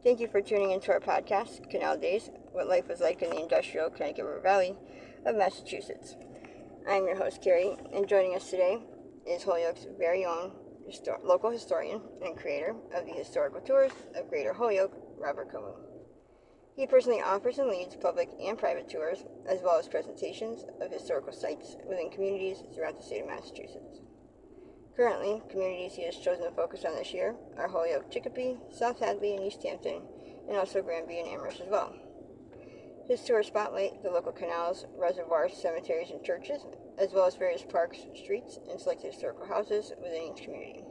Thank you for tuning into our podcast, Canal Days, What Life Was Like in the Industrial Connecticut River Valley of Massachusetts. I'm your host, Carrie, and joining us today is Holyoke's very own local historian and creator of the historical tours of Greater Holyoke, Robert Camus. He personally offers and leads public and private tours, as well as presentations of historical sites within communities throughout the state of Massachusetts. Currently, communities he has chosen to focus on this year are Holyoke, Chicopee, South Hadley, and East Hampton, and also Granby and Amherst as well. His tours spotlight the local canals, reservoirs, cemeteries, and churches, as well as various parks, streets, and selected historical houses within each community.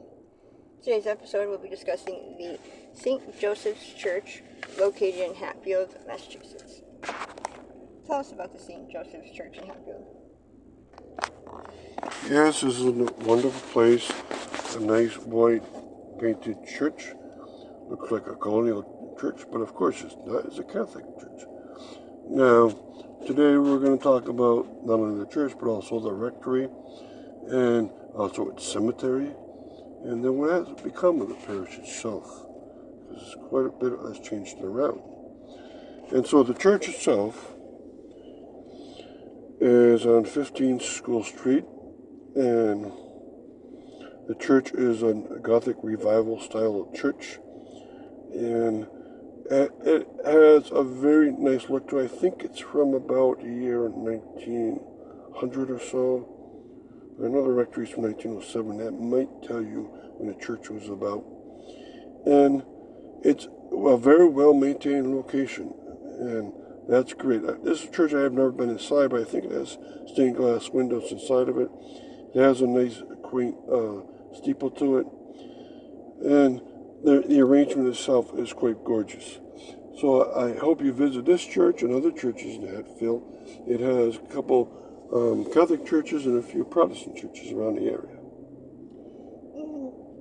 Today's episode will be discussing the St. Joseph's Church, located in Hatfield, Massachusetts. Tell us about the St. Joseph's Church in Hatfield. Yes, this is a wonderful place. A nice white painted church. Looks like a colonial church, but of course it's not. It's a Catholic church. Now, today we're going to talk about not only the church, but also the rectory, and also its cemetery, and then what has become of the parish itself, because quite a bit has changed around. And so the church itself is on 15 School Street, and the church is a Gothic revival style of church, and it has a very nice look to it. I think it's from about the year 1900 or so. Another rectory is from 1907. That might tell you when the church was about. And it's a very well-maintained location, and that's great. This church, I have never been inside, but I think it has stained glass windows inside of it. It has a nice, quaint steeple to it, and the arrangement itself is quite gorgeous. So I hope you visit this church and other churches in Hatfield. It has a couple Catholic churches and a few Protestant churches around the area.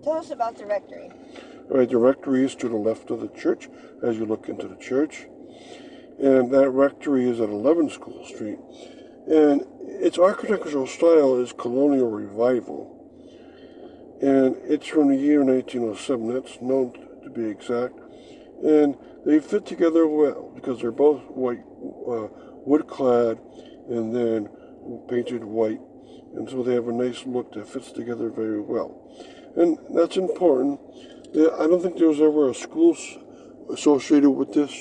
Tell us about the rectory. All right, the rectory is to the left of the church as you look into the church. And that rectory is at 11 School Street. And its architectural style is colonial revival. And it's from the year 1907. That's known to be exact. And they fit together well because they're both white, wood-clad, and then painted white. And so they have a nice look that fits together very well. And that's important. I don't think there was ever a school associated with this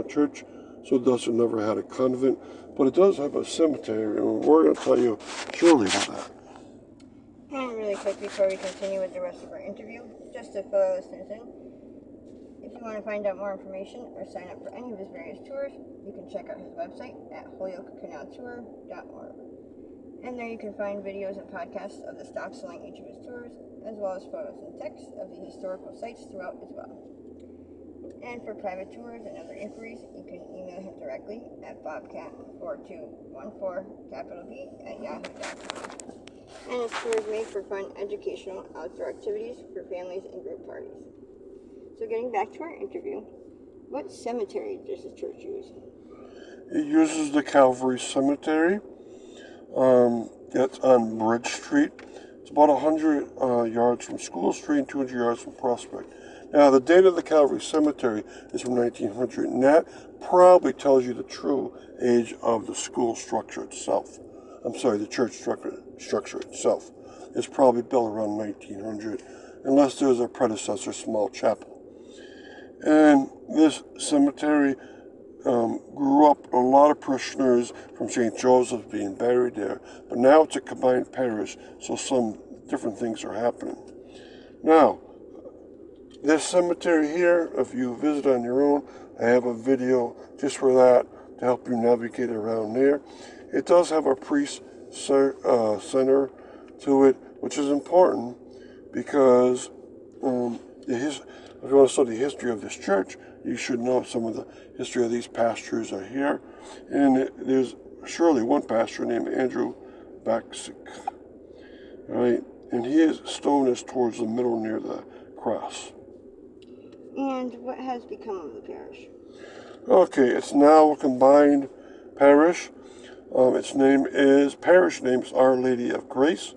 church, so thus it never had a convent. But it does have a cemetery, and we're going to tell you shortly about that. And really quick before we continue with the rest of our interview, just to fill our listeners in, if you want to find out more information or sign up for any of his various tours, you can check out his website at holyokecanaltour.org. And there you can find videos and podcasts of the stops along each of his tours, as well as photos and text of the historical sites throughout as well. And for private tours and other inquiries, you can email him directly at bobcat4214 and his tour is made for fun, educational, outdoor activities for families and group parties. So getting back to our interview, what cemetery does the church use? It uses the Calvary Cemetery. That's on Bridge Street. It's about 100 yards from School Street and 200 yards from Prospect. Now, the date of the Calvary Cemetery is from 1900, and that probably tells you the true age of the school structure itself. The church structure itself is probably built around 1900, unless there's a predecessor small chapel. And this cemetery grew up a lot of parishioners from St. Joseph being buried there, but now it's a combined parish, so some different things are happening. Now, this cemetery here, if you visit on your own, I have a video just for that to help you navigate around there. It does have a priest center to it, which is important because if you want to study the history of this church, you should know some of the history of these pastors are here. And there's surely one pastor named Andrew Baksick, right? And his stone is towards the middle near the cross. And what has become of the parish? Okay, it's now a combined parish. Its parish name is Our Lady of Grace,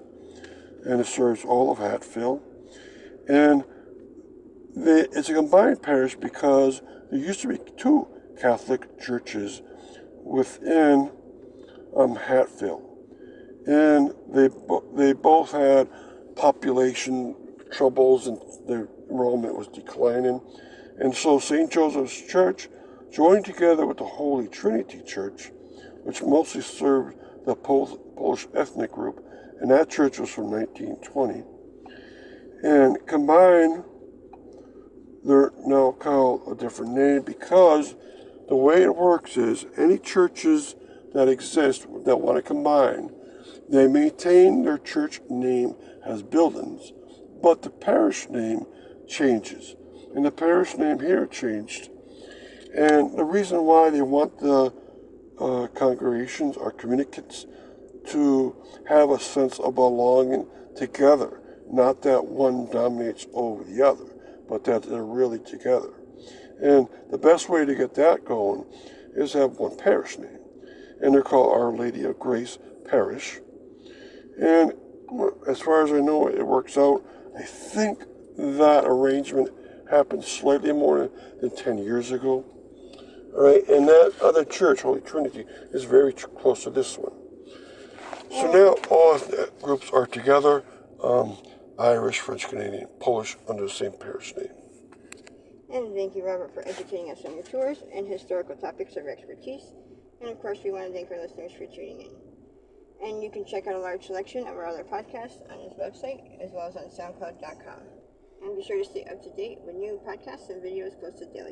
and it serves all of Hatfield. And It's a combined parish because there used to be two Catholic churches within Hatfield, and they both had population troubles, and their enrollment was declining, and so St. Joseph's Church joined together with the Holy Trinity Church, which mostly served the Polish ethnic group, and that church was from 1920, and combined. They're now called a different name because the way it works is any churches that exist that want to combine, they maintain their church name as buildings, but the parish name changes. And the parish name here changed. And the reason why they want the congregations or communicants to have a sense of belonging together, not that one dominates over the other, but that they're really together. And the best way to get that going is have one parish name. And they're called Our Lady of Grace Parish. And as far as I know, it works out. I think that arrangement happened slightly more than 10 years ago. All right, and that other church, Holy Trinity, is very close to this one. So now all groups are together, Irish, French, Canadian, Polish, under the same parish name. And thank you, Robert, for educating us on your tours and historical topics of expertise. And of course, we want to thank our listeners for tuning in. And you can check out a large selection of our other podcasts on this website, as well as on SoundCloud.com. And be sure to stay up to date with new podcasts and videos posted daily.